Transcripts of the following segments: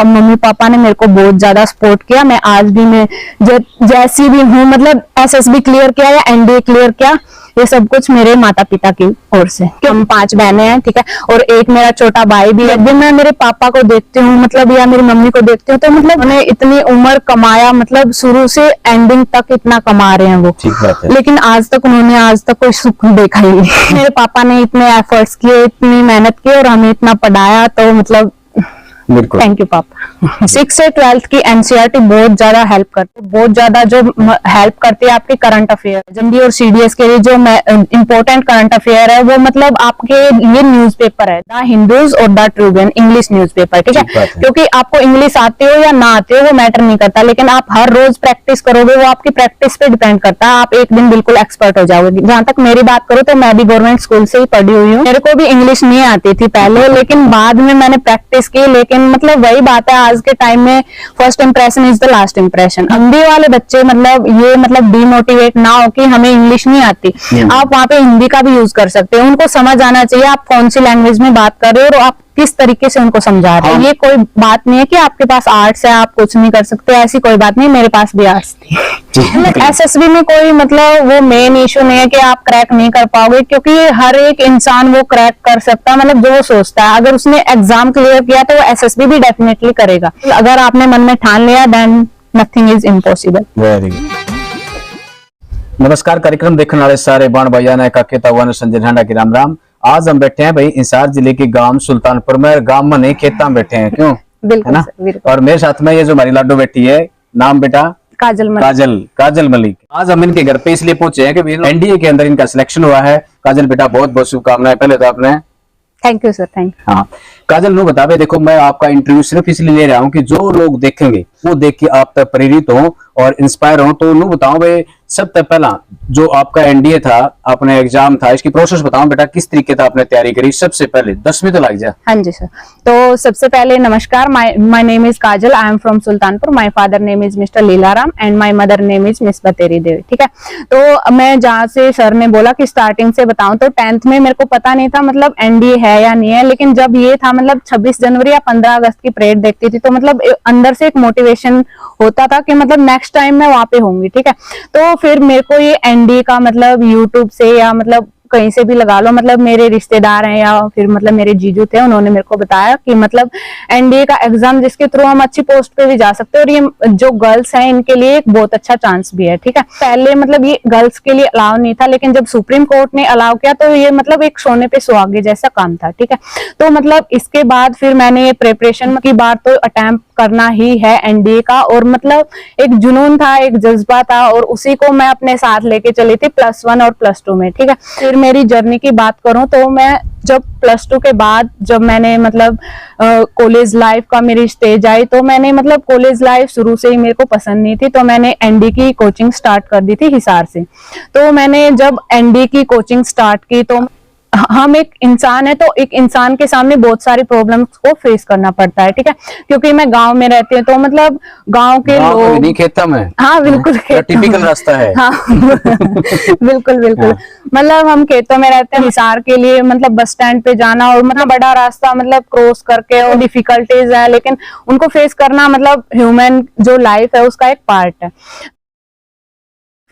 Mummy papa ने मेरे को बहुत ज्यादा सपोर्ट किया। मैं आज भी मैं जैसी भी हूँ, मतलब एसएसबी क्लियर किया या एनडीए क्लियर किया, ये सब कुछ मेरे माता पिता की ओर से। हम 5 बहनें हैं, ठीक है, और एक मेरा छोटा भाई भी है। जब मैं मेरे पापा को देखती हूँ मतलब या मेरी मम्मी को देखती हूँ तो मतलब उन्हें इतनी उम्र कमाया, मतलब शुरू से एंडिंग तक इतना कमा रहे हैं वो, लेकिन आज तक कोई सुख देखा ही नहीं। मेरे पापा ने इतने एफर्ट्स किए, इतनी मेहनत की और हमें इतना पढ़ाया, तो मतलब थैंक यू पापा। 6 से 12th की एनसीईआरटी बहुत ज्यादा हेल्प करती है, बहुत ज्यादा जो हेल्प करती है आपके करंट अफेयर। जंडी और सीडीएस के लिए जो इम्पोर्टेंट करंट अफेयर है वो मतलब आपके ये न्यूज़पेपर है, द हिंदूज और द ट्रिब्यून, इंग्लिश न्यूज़पेपर, ठीक है। क्योंकि आपको इंग्लिश आती हो या ना आती हो वो मैटर नहीं करता, लेकिन आप हर रोज प्रैक्टिस करोगे, वो आपकी प्रैक्टिस पे डिपेंड करता है, आप एक दिन बिल्कुल एक्सपर्ट हो जाओगे। जहां तक मेरी बात करो तो मैं भी गवर्नमेंट स्कूल से ही पढ़ी हुई हूँ, मेरे को भी इंग्लिश नहीं आती थी पहले, लेकिन बाद में मैंने प्रैक्टिस की। लेकिन मतलब वही बात है, आज के टाइम में first impression is the last impression. Hindi वाले बच्चे मतलब ये मतलब डिमोटिवेट ना हो कि हमें इंग्लिश नहीं आती, आप वहाँ पे हिंदी का भी यूज कर सकते हो। उनको समझ आना चाहिए आप कौन सी लैंग्वेज में बात कर रहे हो और आप किस तरीके से उनको समझा रहे हैं। ये कोई बात नहीं है कि आपके पास आर्ट्स है आप कुछ नहीं कर सकते, ऐसी कोई बात नहीं, मेरे पास भी आर्ट्स थी। एसएसबी में कोई मतलब वो मेन इशू नहीं है कि आप क्रैक नहीं कर पाओगे, क्योंकि हर एक इंसान वो क्रैक कर सकता है, मतलब जो वो सोचता है। अगर उसने एग्जाम क्लियर किया तो वो एसएसबी भी डेफिनेटली करेगा। अगर आपने मन में ठान लिया then nothing is impossible. Very good. नमस्कार, कार्यक्रम देखने वाले सारे बाण भैया ने काकेता हुआ संजय ढांडा की राम राम। आज हम बैठे हैं भाई हिसार जिले के गांव सुल्तानपुर में, गांव में नहीं खेता में बैठे हैं, क्यों? बिल्कुल है ना। और मेरे साथ में ये जो हमारी लाडो बैठी है, नाम बेटा काजल मलिक। काजल मलिक। आज हम इनके घर पे इसलिए पहुंचे हैं कि एनडीए के अंदर इनका सिलेक्शन हुआ है। काजल बेटा बहुत बहुत शुभकामनाएं। पहले तो आपने thank you sir, thank you. हाँ काजल, नु बतावे, देखो मैं आपका इंटरव्यू सिर्फ इसलिए ले रहा हूँ कि जो लोग देखेंगे वो देख के आप तक प्रेरित हो और इंस्पायर हो। तो नु बताओ भाई, सबसे पहला जो आपका एनडीए था, आपने एग्जाम था, इसकी प्रोसेस बताओ बेटा, किस तरीके से आपने तैयारी करी? सबसे पहले 10वीं तो लग जाए। हाँ जी सर, तो सबसे पहले नमस्कार, my name is Kajal, I am from Sultanpur, my father name is Mr Leelaram and my mother name is Miss Bateri Devi, ठीक है। तो मैं जहाँ से सर ने बोला कि स्टार्टिंग से बताऊं, तो 10th में मेरे को पता नहीं था मतलब एनडीए है या नहीं है, लेकिन जब ये था मतलब 26 जनवरी या 15 अगस्त की परेड देखती थी तो मतलब अंदर से एक मोटिवेशन होता था कि मतलब नेक्स्ट टाइम मैं वहां पे होंगी, ठीक है। तो फिर मेरे को ये एनडीए का मतलब यूट्यूब से या मतलब कहीं से भी लगा लो, मतलब मेरे रिश्तेदार हैं या फिर मतलब मेरे जीजू थे, उन्होंने मेरे को बताया कि मतलब एनडीए का एग्जाम जिसके थ्रू हम अच्छी पोस्ट पे भी जा सकते हैं और ये जो गर्ल्स हैं इनके लिए एक बहुत अच्छा चांस भी है, ठीक है। पहले मतलब ये गर्ल्स के लिए अलाउ नहीं था, लेकिन जब सुप्रीम कोर्ट ने अलाउ किया तो ये मतलब एक सोने पे सुहागे जैसा काम था, ठीक है। तो मतलब इसके बाद फिर मैंने ये प्रिपरेशन की बार तो अटेम्प्ट करना ही है एनडीए का, और मतलब एक जुनून था, एक जज्बा था, और उसी को मैं अपने साथ लेके चली थी +1 और +2 में, ठीक है। फिर मेरी जर्नी की बात करूं तो मैं जब +2 के बाद जब मैंने मतलब कॉलेज लाइफ का मेरी स्टेज आई, तो मैंने मतलब कॉलेज लाइफ शुरू से ही मेरे को पसंद नहीं थी, तो मैंने एनडीए की कोचिंग स्टार्ट कर दी थी हिसार से। तो मैंने जब एनडीए की कोचिंग स्टार्ट की तो हम एक इंसान है, तो एक इंसान के सामने बहुत सारी प्रॉब्लम्स को फेस करना पड़ता है, ठीक है। क्योंकि मैं गांव में रहती हूँ, तो मतलब गांव के लोग नहीं खेता में, हाँ बिल्कुल टिपिकल रास्ता है। हाँ बिल्कुल बिल्कुल। मतलब हम खेतों में रहते हैं, हिसार के लिए मतलब बस स्टैंड पे जाना और मतलब बड़ा रास्ता मतलब क्रॉस करके, और डिफिकल्टीज है, लेकिन उनको फेस करना मतलब ह्यूमन जो लाइफ है उसका एक पार्ट है।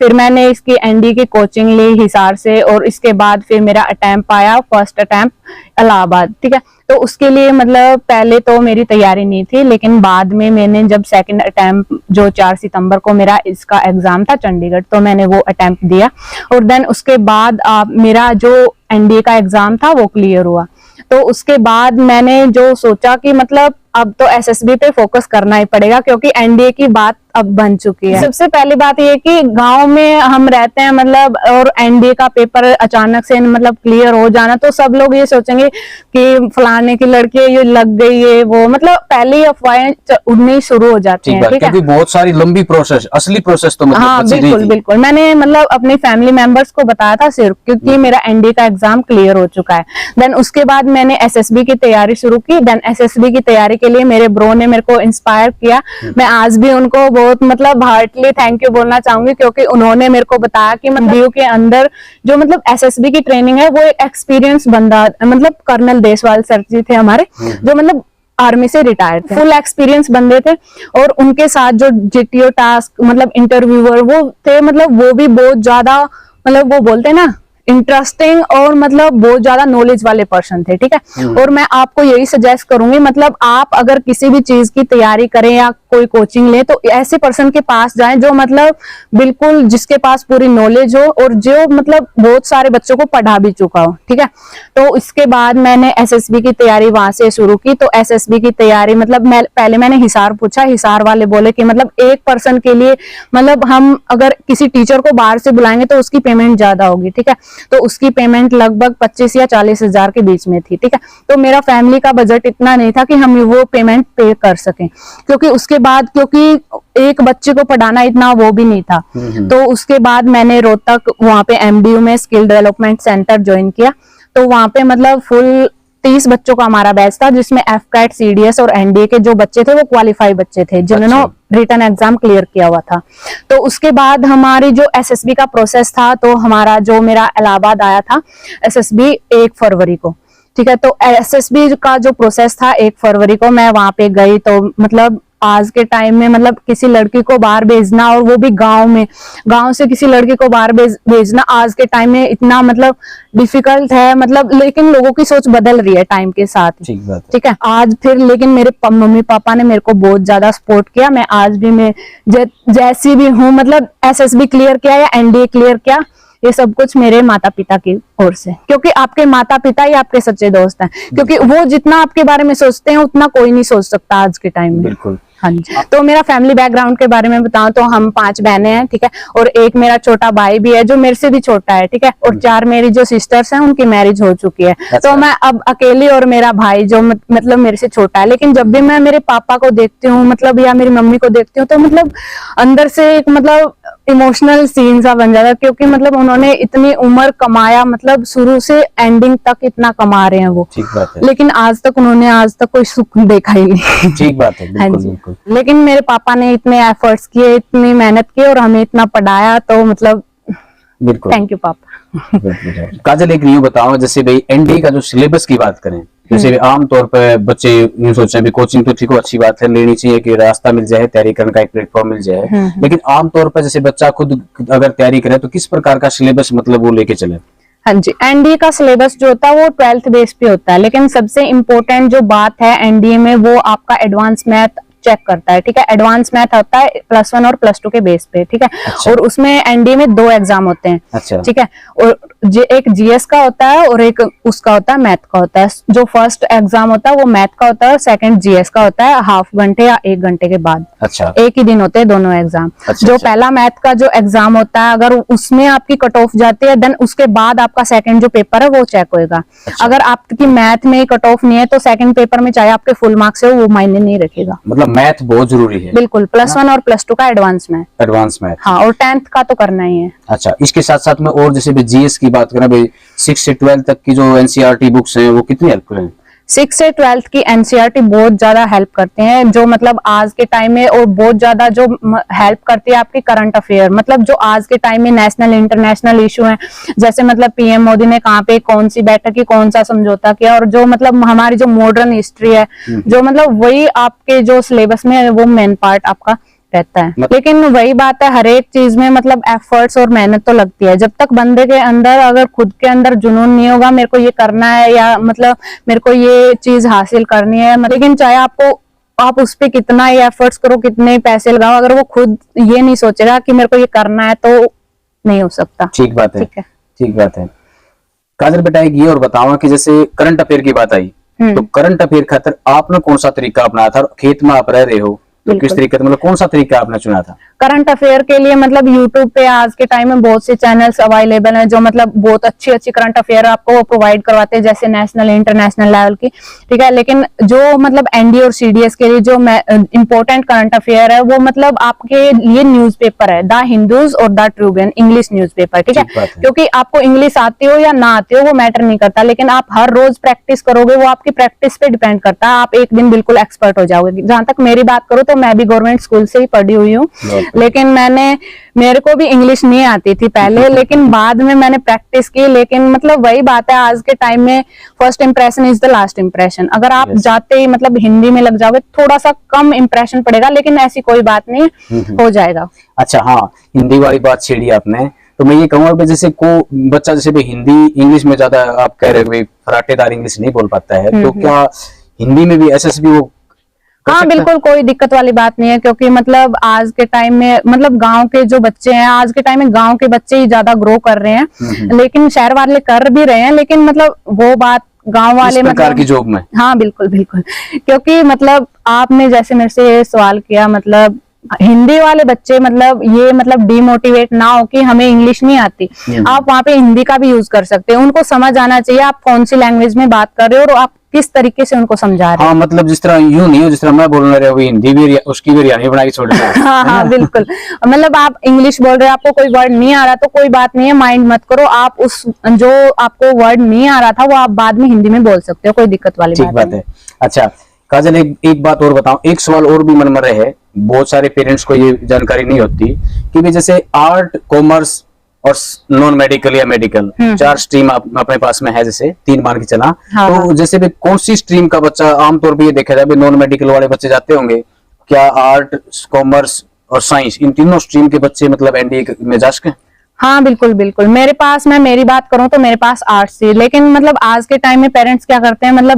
फिर मैंने इसकी एनडीए की कोचिंग ली हिसार से, और इसके बाद फिर मेरा अटेम्प्ट आया, फर्स्ट अटेम्प्ट इलाहाबाद, ठीक है। तो उसके लिए मतलब पहले तो मेरी तैयारी नहीं थी, लेकिन बाद में मैंने जब सेकंड अटेम्प्ट जो 4 सितंबर को मेरा इसका एग्जाम था चंडीगढ़, तो मैंने वो अटेम्प्ट दिया, और देन उसके बाद मेरा जो एनडीए का एग्जाम था वो क्लियर हुआ। तो उसके बाद मैंने जो सोचा कि मतलब अब तो एसएसबी पे फोकस करना ही पड़ेगा, क्योंकि एनडीए की बात अब बन चुकी है। सबसे पहली बात ये कि गांव में हम रहते हैं मतलब, और एनडीए का पेपर अचानक से मतलब क्लियर हो जाना, तो सब लोग ये सोचेंगे कि फलाने की लड़की ये लग गई है, वो मतलब पहले ही अफवाहें उड़नी शुरू हो जाती हैं, ठीक है। क्योंकि बहुत सारी लंबी प्रोसेस, असली प्रोसेस तो मतलब हाँ बिल्कुल बिल्कुल। मैंने मतलब अपने फैमिली मेंबर्स को बताया था सिर्फ, क्योंकि मेरा एनडीए का एग्जाम क्लियर हो चुका है। देन उसके बाद मैंने एसएसबी की तैयारी शुरू की। देन एसएसबी की तैयारी के लिए मेरे ब्रो ने मेरे को इंस्पायर किया। मैं आज भी उनको बहुत मतलब हार्टली थैंक यू बोलना चाहूंगी, क्योंकि उन्होंने मेरे को बताया कि मतलब के अंदर जो मतलब एसएसबी की ट्रेनिंग है वो एक एक्सपीरियंस बंदा, मतलब कर्नल देशवाल सर जी थे हमारे, जो मतलब आर्मी से रिटायर थे, फुल एक्सपीरियंस बंदे थे। और उनके साथ जो जीटीओ टास्क मतलब इंटरव्यूअर वो थे, मतलब वो भी बहुत ज्यादा मतलब वो बोलते हैं ना इंटरेस्टिंग और मतलब बहुत ज्यादा नॉलेज वाले पर्सन थे, ठीक है। और मैं आपको यही सजेस्ट करूंगी, मतलब आप अगर किसी भी चीज की तैयारी करें या कोई कोचिंग ले तो ऐसे पर्सन के पास जाएं जो मतलब बिल्कुल जिसके पास पूरी नॉलेज हो और जो मतलब बहुत सारे बच्चों को पढ़ा भी चुका हो, ठीक है। तो इसके बाद मैंने एसएसबी की तैयारी वहां से शुरू की। तो एसएसबी की तैयारी मतलब पहले मैंने हिसार पूछा, हिसार वाले बोले कि मतलब एक पर्सन के लिए मतलब हम अगर किसी टीचर को बाहर से बुलाएंगे तो उसकी पेमेंट ज्यादा होगी, ठीक है। तो उसकी पेमेंट लगभग 25 या 40 हजार के बीच में थी, ठीक है। तो मेरा फैमिली का बजट इतना नहीं था कि हम वो पेमेंट पे कर सकें, क्योंकि उसके बाद क्योंकि एक बच्चे को पढ़ाना इतना वो भी नहीं था। तो उसके बाद मैंने रोहतक वहां पे एमडीयू में स्किल डेवलपमेंट सेंटर ज्वाइन किया। तो वहां पे मतलब फुल 30 बच्चों का हमारा बैच था, जिसमें एफकैट, सीडीएस और एनडीए के जो बच्चे थे वो क्वालिफाई बच्चे थे जिन्होंने रिटन एग्जाम क्लियर किया हुआ था। तो उसके बाद हमारी जो एसएसबी का प्रोसेस था, तो हमारा जो मेरा इलाहाबाद आया था एसएसबी 1 फरवरी को, ठीक है। तो एसएसबी का जो प्रोसेस था 1 फरवरी को मैं वहां पे गई। तो मतलब आज के टाइम में मतलब किसी लड़की को बाहर भेजना और वो भी गांव में, गांव से किसी लड़की को बाहर भेजना आज के टाइम में इतना मतलब डिफिकल्ट है, मतलब लेकिन लोगों की सोच बदल रही है टाइम के साथ, ठीक है। आज फिर लेकिन मेरे मम्मी पापा ने मेरे को बहुत ज्यादा सपोर्ट किया। मैं आज भी मैं जैसी भी हूँ, मतलब एसएसबी क्लियर किया या एनडीए क्लियर किया, ये सब कुछ मेरे माता पिता की ओर से, क्योंकि आपके माता पिता ही आपके सच्चे दोस्त हैं, क्योंकि वो जितना आपके बारे में सोचते हैं उतना कोई नहीं सोच सकता आज के टाइम में। बिल्कुल। हाँ जी। तो मेरा फैमिली बैकग्राउंड के बारे में बताऊं तो हम 5 बहनें हैं, ठीक है। और एक मेरा छोटा भाई भी है जो मेरे से भी छोटा है, ठीक है। और 4 मेरी जो सिस्टर्स हैं उनकी मैरिज हो चुकी है। तो मैं अब अकेली और मेरा भाई जो मतलब मेरे से छोटा है। लेकिन जब भी मैं मेरे पापा को देखती हूँ मतलब या मेरी मम्मी को देखती हूँ तो मतलब अंदर से एक मतलब इमोशनल सीन सा बन जाता है, क्योंकि मतलब उन्होंने इतनी उम्र कमाया, मतलब शुरू से एंडिंग तक इतना कमा रहे हैं वो, ठीक बात है। लेकिन आज तक कोई सुख देखा ही नहीं। ठीक बात है, बिल्कुल बिल्कुल। लेकिन मेरे पापा ने इतने एफर्ट्स किए, इतनी मेहनत की और हमें इतना पढ़ाया, तो मतलब बिल्कुल थैंक यू पापा। काजल, एक यूं बताओ, जैसे भाई एनडीए का जो सिलेबस की बात करें, जैसे आमतौर पर बच्चे यूं सोचते हैं भी कोचिंग तो ठीक हो, अच्छी बात है, लेनी चाहिए कि रास्ता मिल जाए, तैयारी करने का एक प्लेटफॉर्म मिल जाए, लेकिन आमतौर पर जैसे बच्चा खुद अगर तैयारी करे तो किस प्रकार का सिलेबस मतलब वो लेके चले? हाँ जी, एनडीए का सिलेबस जो होता है वो 12th बेस पे होता है, लेकिन सबसे इम्पोर्टेंट जो बात है एनडीए में वो आपका एडवांस मैथ चेक करता है, ठीक है। एडवांस मैथ होता है +1 और +2 के बेस पे, ठीक है। अच्छा। और उसमें एनडीए में 2 एग्जाम होते हैं, अच्छा। ठीक है। और एक जीएस का होता है और एक उसका होता है मैथ का होता है। जो फर्स्ट एग्जाम होता है वो मैथ का होता है और सेकंड जीएस का होता है हाफ घंटे या 1 घंटे के बाद। अच्छा। एक ही दिन होते हैं दोनों एग्जाम। अच्छा, जो अच्छा। पहला मैथ का जो एग्जाम होता है अगर उसमें आपकी कट ऑफ जाती है देन उसके बाद आपका सेकंड जो पेपर है वो चेक होएगा। अच्छा। अगर आपकी मैथ में कट ऑफ नहीं है तो सेकंड पेपर में चाहे आपके फुल मार्क्स हो वो मायने नहीं रखेगा। मतलब मैथ बहुत जरूरी है। बिल्कुल, +1 और +2 का एडवांस मैथ। एडवांस मैथ, हाँ, और 10th का तो करना ही है। अच्छा। इसके साथ साथ में और जैसे जीएस की बात करें भाई, 6 से 12 तक की जो एनसीईआरटी बुक्स हैं वो कितनी हेल्पफुल हैं? 6 से 12th की एनसीईआरटी बहुत ज्यादा हेल्प करते हैं, जो मतलब आज के टाइम में, और बहुत ज्यादा जो हेल्प करती है आपकी करंट अफेयर, मतलब जो आज के टाइम में नेशनल इंटरनेशनल इशू है, जैसे मतलब पीएम मोदी ने कहाँ पे कौन सी बैठक की, कौन सा समझौता किया, और जो मतलब हमारी जो मॉडर्न हिस्ट्री है, जो मतलब वही आपके जो सिलेबस में है वो मेन पार्ट आपका रहता है। लेकिन वही बात है, हर एक चीज में मतलब एफर्ट्स और मेहनत तो लगती है। जब तक बंदे के अंदर अगर खुद के अंदर जुनून नहीं होगा मेरे को ये करना है या मतलब मेरे को ये चीज हासिल करनी है, लेकिन चाहे आप उस पे कितना ही एफर्ट्स करो, कितने पैसे लगाओ, अगर वो खुद ये नहीं सोचेगा कि मेरे को ये करना है तो नहीं हो सकता। ठीक बात है, ठीक है, ठीक बात है। काजल बेटा, एक ये और बताओ कि जैसे करंट अफेयर की बात आई, तो करंट अफेयर खातिर आपने कौन सा तरीका अपनाया था? खेत में आप रह रहे हो तो किस तरीके, मतलब कौन सा तरीका आपने चुना था? करंट अफेयर के लिए मतलब यूट्यूब पे आज के टाइम में बहुत से चैनल्स अवेलेबल हैं जो मतलब बहुत अच्छी करंट अफेयर आपको प्रोवाइड करवाते हैं, जैसे नेशनल इंटरनेशनल लेवल की, ठीक है। लेकिन जो मतलब एनडीए और सीडीएस के लिए जो इम्पोर्टेंट करंट अफेयर है वो मतलब आपके लिए न्यूज़पेपर है, द हिंदूज और द ट्रिब्यून, इंग्लिश न्यूज़पेपर, ठीक है। क्योंकि आपको इंग्लिश आती हो या ना आती हो वो मैटर नहीं करता, लेकिन आप हर रोज प्रैक्टिस करोगे, वो आपकी प्रैक्टिस पे डिपेंड करता है, आप एक दिन बिल्कुल एक्सपर्ट हो जाओगे। जहां तक मेरी बात करो तो मैं भी गवर्नमेंट स्कूल से ही पढ़ी हुई हूँ, लेकिन मेरे को भी इंग्लिश नहीं आती थी पहले, लेकिन बाद में मैंने प्रैक्टिस की। लेकिन मतलब वही बात है, आज के टाइम में first impression is the last impression. अगर आप जाते ही मतलब हिंदी में लग जाओगे, थोड़ा सा कम इंप्रेशन पड़ेगा, लेकिन ऐसी कोई बात नहीं, हो जाएगा। अच्छा, हाँ, हिंदी वाली बात छेड़ी आपने, तो मैं ये कहूंगा कि जैसे को बच्चा जैसे भी हिंदी इंग्लिश में ज्यादा आप कह रहे हो कि फराटेदार इंग्लिश नहीं बोल पाता है, तो क्या हिंदी में भी एसएसबी वो कर हाँ सकता है? बिल्कुल, कोई दिक्कत वाली बात नहीं है, क्योंकि मतलब आज के टाइम में मतलब गांव के जो बच्चे हैं, आज के टाइम में गांव के बच्चे ही ज्यादा ग्रो कर रहे हैं, लेकिन शहर वाले कर भी रहे हैं, लेकिन मतलब वो बात गांव वाले इस प्रकार मतलब की जॉब में। हाँ बिल्कुल बिल्कुल, क्योंकि मतलब आपने जैसे मेरे से ये सवाल किया, मतलब हिंदी वाले बच्चे मतलब ये मतलब डिमोटिवेट ना हो कि हमें इंग्लिश नहीं आती, आप वहाँ पे हिंदी का भी यूज कर सकते हैं। उनको समझ आना चाहिए आप कौन सी लैंग्वेज में बात कर रहे हो और आप किस तरीके से उनको समझा रहे हो। हाँ, मतलब जिस तरह यूं नहीं हो जिस तरह मैं बोल रहा हूँ, हिंदी भी उसकी भी हरियाणवी बना के छोड़ रहा है। हाँ हाँ बिल्कुल, मतलब आप इंग्लिश बोल रहे हो, आपको कोई वर्ड नहीं आ रहा तो कोई बात नहीं है, माइंड मत करो, आप उस जो आपको वर्ड नहीं आ रहा था वो आप बाद में हिंदी में बोल सकते हो, कोई दिक्कत वाली ठीक बात है। अच्छा काजल, एक बात और बताओ, एक सवाल और भी मन में रहे, बहुत सारे पेरेंट्स को ये जानकारी नहीं होती कि भी जैसे आर्ट, कॉमर्स और नॉन मेडिकल या मेडिकल 4 स्ट्रीम अपने पास में है, जैसे 3 मान के चला। हाँ, तो जैसे भी कौन सी स्ट्रीम का बच्चा आमतौर पे ये देखा जाए, नॉन मेडिकल वाले बच्चे जाते होंगे क्या? आर्ट, कॉमर्स और साइंस, इन तीनों स्ट्रीम के बच्चे मतलब एनडीए में जा सके? हाँ बिल्कुल बिल्कुल, मेरे पास, मैं मेरी बात करूं तो मेरे पास आर्ट्स थी, लेकिन मतलब आज के टाइम में पेरेंट्स क्या करते हैं, मतलब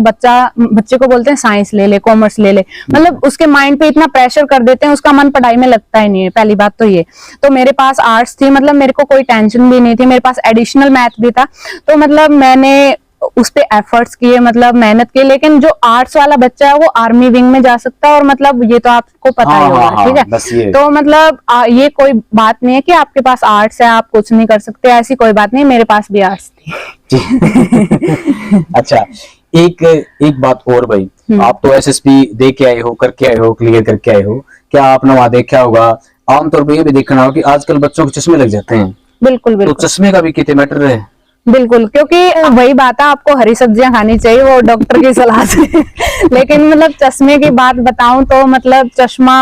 बच्चे को बोलते हैं साइंस ले ले, कॉमर्स ले ले, मतलब उसके माइंड पे इतना प्रेशर कर देते हैं, उसका मन पढ़ाई में लगता ही नहीं है, पहली बात तो ये। तो मेरे पास आर्ट्स थी, मतलब मेरे को कोई टेंशन भी नहीं थी, मेरे पास एडिशनल मैथ भी था, तो मतलब मैंने उस पे एफर्ट्स किए, मतलब मेहनत की। लेकिन जो आर्ट्स वाला बच्चा है वो आर्मी विंग में जा सकता है, और मतलब ये तो आपको पता ही होगा, ठीक है। तो मतलब ये कोई बात नहीं है कि आपके पास आर्ट्स है आप कुछ नहीं कर सकते, ऐसी कोई बात नहीं, मेरे पास भी आर्ट्स थी। अच्छा, एक बात और भाई, आप तो एसएसबी दे के आए हो, करके आए हो, क्लियर करके आए हो, क्या आपने वहां देखा होगा, आमतौर पर ये भी देखना होगा कि आजकल बच्चों को चश्मे लग जाते हैं। बिल्कुल तो बिल्कुल, चश्मे का भी कितने मैटर है? बिल्कुल, क्योंकि वही बात है, आपको हरी सब्जियां खानी चाहिए वो डॉक्टर की सलाह से। लेकिन मतलब चश्मे की बात बताऊं तो मतलब चश्मा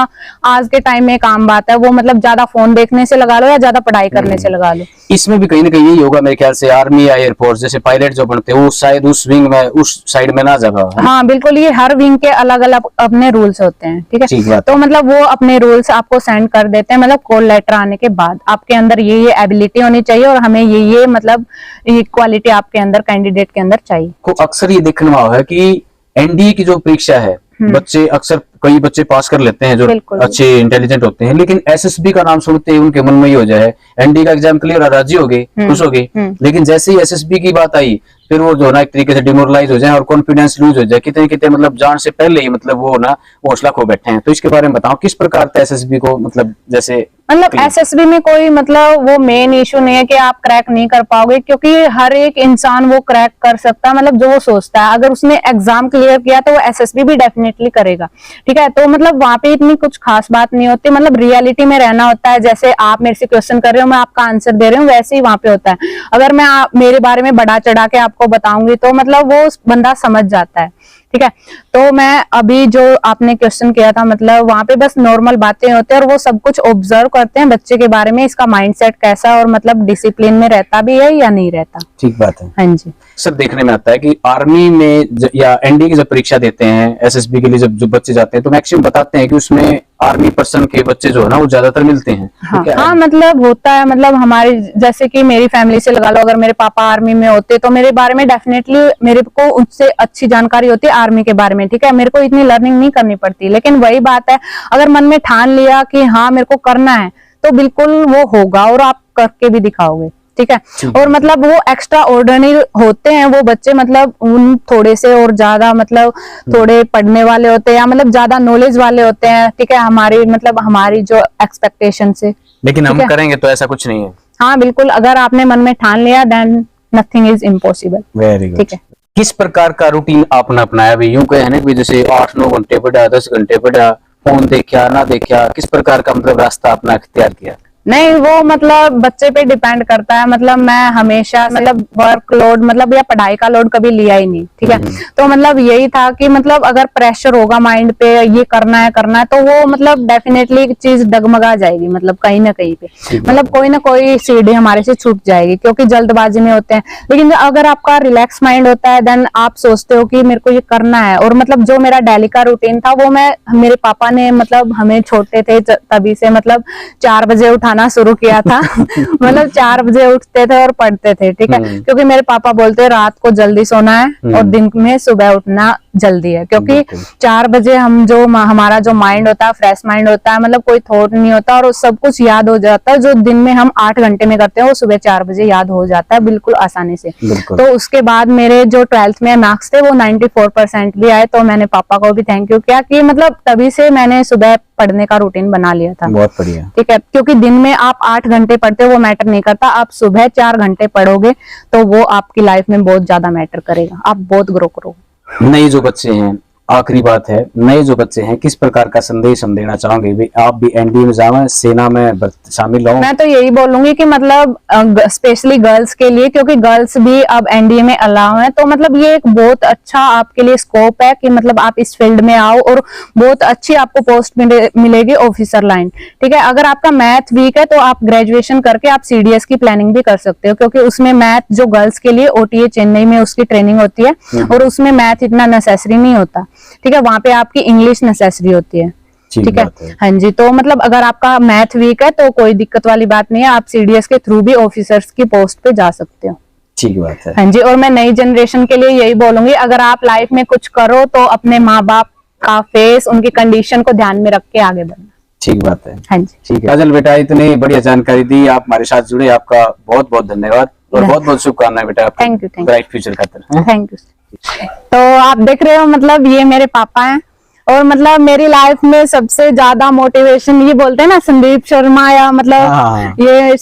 आज के टाइम में एक आम बात है, वो मतलब ज्यादा फोन देखने से लगा लो या ज्यादा पढ़ाई करने से लगा लो। इसमें भी कहीं ना कहीं यही होगा मेरे ख्याल से, आर्मी या एयरफोर्स जैसे पायलट जो बनते हैं वो शायद उस विंग में, उस साइड में ना जागा। हाँ बिल्कुल, ये हर विंग के अलग अलग अपने रूल्स होते हैं, ठीक है। तो मतलब वो अपने रूल्स आपको सेंड कर देते हैं, मतलब कॉल लेटर आने के बाद आपके अंदर ये एबिलिटी होनी चाहिए और हमें ये मतलब ये क्वालिटी आपके अंदर, कैंडिडेट के अंदर चाहिए। को अक्सर ये देखने में है कि एनडीए की जो परीक्षा है, बच्चे अक्सर कई बच्चे पास कर लेते हैं जो अच्छे इंटेलिजेंट होते हैं, लेकिन एसएसबी का नाम सुनते ही उनके मन में ये हो जाए एनडीए का एग्जाम क्लियर, राजी हो गए, खुश हो गए, लेकिन जैसे ही एसएसबी की बात आई फिर वो जो ना एक तरीके से डिमोरलाइज हो जाए और कॉन्फिडेंस लूज हो जाए, कितने कितने मतलब जान से पहले ही मतलब वो ना हौसला खो बैठे हैं। तो इसके बारे में बताओ, किस प्रकार से एसएसबी को मतलब जैसे मतलब एसएसबी में कोई मतलब वो मेन इशू नहीं है कि आप क्रैक नहीं कर पाओगे, क्योंकि हर एक इंसान वो क्रैक कर सकता है, मतलब जो वो सोचता है, अगर उसने एग्जाम क्लियर किया तो वो एसएसबी भी डेफिनेटली करेगा, ठीक है। तो मतलब वहां पे इतनी कुछ खास बात नहीं होती, मतलब रियलिटी में रहना होता है। जैसे आप मेरे से क्वेश्चन कर रहे हो, मैं आपका आंसर दे रही हूँ, वैसे ही वहां पे होता है। अगर मैं मेरे बारे में बढ़ा चढ़ा के आपको बताऊंगी तो मतलब वो बंदा समझ जाता है, ठीक है। तो मैं अभी जो आपने क्वेश्चन किया था, मतलब वहां पे बस नॉर्मल बातें होती है और वो सब कुछ ऑब्जर्व करते हैं बच्चे के बारे में, इसका माइंडसेट कैसा और मतलब डिसिप्लिन में रहता भी है या नहीं रहता। ठीक बात है। हाँ जी, सर देखने में आता है कि आर्मी में या एनडीए की जब परीक्षा देते हैं, एसएसबी के लिए जब जो बच्चे जाते हैं तो मैक्सिमम बताते हैं कि उसमें आर्मी पर्सन के बच्चे जो है ना वो ज्यादातर मिलते हैं। हाँ मतलब होता है, मतलब हमारी जैसे कि मेरी फैमिली से लगा लो, अगर मेरे पापा आर्मी में होते तो मेरे बारे में डेफिनेटली मेरे को उससे अच्छी जानकारी होती है आर्मी के बारे में, ठीक है। मेरे को इतनी लर्निंग नहीं करनी पड़ती, लेकिन वही बात है, अगर मन में ठान लिया कि हाँ मेरे को करना है तो बिल्कुल वो होगा और आप करके भी दिखाओगे, ठीक है। और मतलब वो एक्स्ट्रा ऑर्डिनरी होते हैं वो बच्चे, मतलब उन थोड़े से और ज्यादा मतलब थोड़े पढ़ने वाले होते हैं या मतलब ज्यादा नॉलेज वाले होते हैं, ठीक है, हमारी मतलब हमारी जो एक्सपेक्टेशन से। लेकिन हम करेंगे तो ऐसा कुछ नहीं है। हाँ बिल्कुल, अगर आपने मन में ठान लिया then nothing is impossible. Very good, ठीक है। किस प्रकार का रूटीन आपने अपनाया? भी यूं कहे ना कि जैसे 8-9 घंटे पढ़ा, 10 घंटे पढ़ा, फोन देखा ना देखा, किस प्रकार का मतलब रास्ता अपना इख्तियार किया? नहीं, वो मतलब बच्चे पे डिपेंड करता है। मतलब मैं हमेशा मतलब वर्कलोड मतलब या पढ़ाई का लोड कभी लिया ही नहीं, ठीक है। तो मतलब यही था कि मतलब अगर प्रेशर होगा माइंड पे, ये करना है तो वो मतलब डेफिनेटली चीज डगमगा जाएगी, मतलब कहीं ना कहीं पे मतलब कोई ना कोई सीढ़ी हमारे से छूट जाएगी, क्योंकि जल्दबाजी में होते हैं। लेकिन अगर आपका रिलैक्स माइंड होता है, देन आप सोचते हो कि मेरे को ये करना है। और मतलब जो मेरा डेली का रूटीन था वो मैं, मेरे पापा ने मतलब हमें छोटे थे तभी से मतलब 4 बजे उठाना शुरू किया था। मतलब 4 बजे उठते थे और पढ़ते थे, ठीक है। क्योंकि मेरे पापा बोलते हैं रात को जल्दी सोना है और दिन में सुबह उठना जल्दी है, क्योंकि 4 बजे हम जो हमारा जो माइंड होता है फ्रेश माइंड होता है, मतलब कोई थॉट नहीं होता और सब कुछ याद हो जाता है। जो दिन में हम 8 घंटे में करते हैं वो सुबह 4 बजे याद हो जाता है बिल्कुल आसानी से। तो उसके बाद मेरे जो 12th में मार्क्स थे वो 94% भी आए, तो मैंने पापा को भी थैंक यू किया कि मतलब तभी से मैंने सुबह पढ़ने का रूटीन बना लिया था। बहुत बढ़िया, ठीक है। क्योंकि दिन में आप 8 घंटे पढ़ते हो वो मैटर नहीं करता, आप सुबह 4 घंटे पढ़ोगे तो वो आपकी लाइफ में बहुत ज्यादा मैटर करेगा, आप बहुत ग्रो करोगे। नए जो बच्चे हैं, आखिरी बात है, नए जो बच्चे हैं किस प्रकार का संदेश हम देना चाहोगे भी? आप भी एनडीए में जाओ, सेना में शामिल हो। मैं तो यही बोलूंगी कि मतलब स्पेशली गर्ल्स के लिए, क्योंकि गर्ल्स भी अब एनडीए में अलाउ है, तो मतलब ये एक बहुत अच्छा आपके लिए स्कोप है कि मतलब आप इस फील्ड में आओ और बहुत अच्छी आपको पोस्ट मिलेगी ऑफिसर लाइन, ठीक है। अगर आपका मैथ वीक है तो आप ग्रेजुएशन करके आप सीडीएस की प्लानिंग भी कर सकते हो, क्योंकि उसमें मैथ जो गर्ल्स के लिए ओटीए चेन्नई में उसकी ट्रेनिंग होती है और उसमें मैथ इतना नेसेसरी नहीं होता, ठीक है। वहां पे आपकी इंग्लिश नेसेसरी होती है, ठीक है। हाँ जी, तो मतलब अगर आपका मैथ वीक है तो कोई दिक्कत वाली बात नहीं है, आप सीडीएस के थ्रू भी ऑफिसर्स की पोस्ट पे जा सकते हो। ठीक बात है। हाँ जी, और मैं नई जनरेशन के लिए यही बोलूंगी, अगर आप लाइफ में कुछ करो तो अपने माँ बाप का फेस, उनकी कंडीशन को ध्यान में रख के आगे बढ़ना। ठीक बात है। हाँ जी, ठीक है काजल बेटा, इतनी बढ़िया जानकारी दी, आप हमारे साथ जुड़े, आपका बहुत बहुत धन्यवाद और बहुत बहुत शुभकामनाएं बेटा आपको थैंक यू ब्राइट फ्यूचर खातिर। Thank you. तो आप देख रहे हो मतलब ये मेरे पापा हैं, और मतलब मेरी लाइफ में सबसे ज्यादा मोटिवेशन, ये बोलते हैं ना संदीप शर्मा या मतलब ये,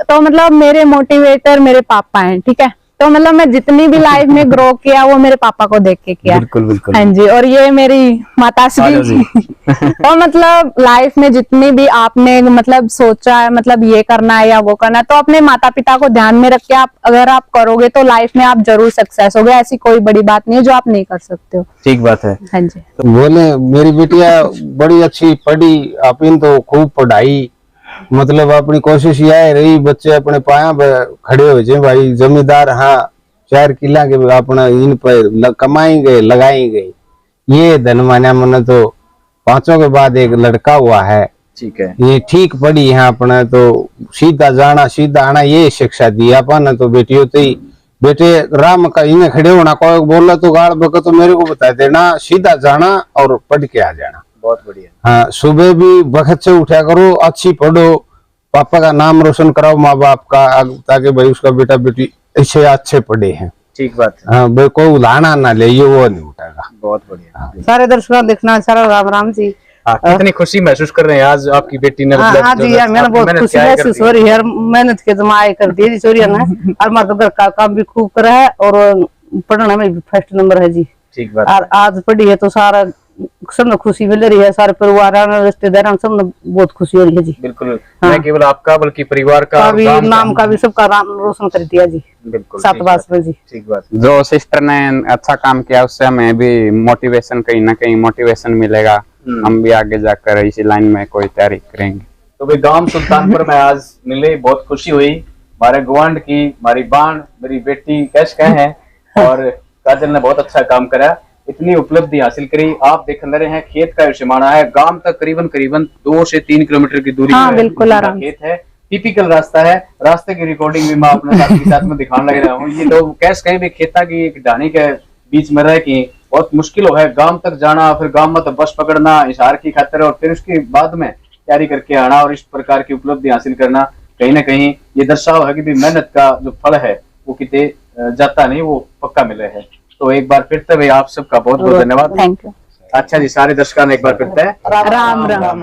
तो मतलब मेरे मोटिवेटर मेरे पापा हैं, ठीक है। तो मतलब मैं जितनी भी लाइफ में ग्रो किया वो मेरे पापा को देख के किया। बिल्कुल बिल्कुल। हाँ जी, और ये मेरी माताश्री। और मतलब लाइफ में जितनी भी आपने मतलब सोचा है मतलब ये करना है या वो करना है, तो अपने माता पिता को ध्यान में रख के आप अगर आप करोगे तो लाइफ में आप जरूर सक्सेस होगे। ऐसी कोई बड़ी बात नहीं है जो आप नहीं कर सकते हो। ठीक बात है। हाँ जी। तो बोले मेरी बिटिया बड़ी अच्छी पढ़ी, अपन तो खूब पढ़ाई, मतलब अपनी कोशिश यह रही बच्चे अपने पाया पे खड़े हो जाए भाई, जमींदार हाँ 4 किला के अपना इन पर कमाएंगे लगाएंगे। ये धन मान्या मन तो 5 के बाद एक लड़का हुआ है, ठीक है। ये ठीक पढ़ी है अपने तो सीधा जाना सीधा आना ये शिक्षा दी अपन। तो बेटियों तो बेटे राम का इन्हें खड़े होना, कोई बोला तो गाड़ बको तो मेरे को बता देना, सीधा जाना और पढ़ के आ जाना। बहुत बढ़िया। हाँ, सुबह भी वक्त से उठा करो, अच्छी पढ़ो, पापा का नाम रोशन कराओ माँ बाप का, ताकि भाई उसका बेटा बेटी ऐसे अच्छे पढ़े हैं। ठीक बात है। हाँ भाई, कोई उलाना ना ले, ये वो नहीं उठाएगा। बहुत बढ़िया। सारे दर्शकों देखना सारा राम राम जी। कितनी खुशी महसूस कर रहे हैं आज आपकी बेटी ने? हाँ जी यार, मैंने बहुत खुशी महसूस हो रही है, मेहनत के जमाए कर दी जी चोरिया ने, और हमारा तो घर का काम भी खूब करा है और पढ़ने में भी फर्स्ट नंबर है जी। ठीक बात। और आज पढ़ी है तो सारा सबने खुशी मिल रही है, सारे परिवार रिश्तेदार सबने बहुत खुशी हो रही है जी। बिल्कुल। न केवल आपका बल्कि परिवार का भी नाम का भी सबका नाम रोशन कर दिया जी। बिल्कुल। 7 बात में जी। ठीक बात। जो सिस्टर ने अच्छा काम किया उससे हमें भी मोटिवेशन, कहीं ना कहीं मोटिवेशन मिलेगा, हम भी आगे जाकर इसी लाइन में कोई तैयारी करेंगे। तो भाई गांव सुल्तानपुर में आज मिले, बहुत खुशी हुई। हमारे गुआंढ की हमारी बाण मेरी बेटी कैश है और काजल ने बहुत अच्छा काम करा, इतनी उपलब्धि हासिल करी। आप देख रहे हैं खेत का सिमाना है, गांव तक करीबन 2 से 3 किलोमीटर की दूरी हाँ, पर बिल्कुल आराम खेत है। टिपिकल रास्ता है, रास्ते की रिकॉर्डिंग भी मैं अपने साथ में दिखाने लग रहा हूँ। ये लोग कैसे कहीं भी खेता की एक ढाणी के बीच में रह के बहुत मुश्किल है गांव तक जाना, फिर गांव में तो बस पकड़ना हिसार की खातिर, और फिर उसके बाद में तैयारी करके आना और इस प्रकार की उपलब्धि हासिल करना, कहीं ना कहीं ये दर्शाव है कि भी मेहनत का जो फल है वो कितने जाता नहीं, वो पक्का मिले है। तो एक बार फिर से भाई आप सबका बहुत बहुत धन्यवाद। Thank you. अच्छा जी, सारे दर्शकों ने एक बार फिर से राम राम।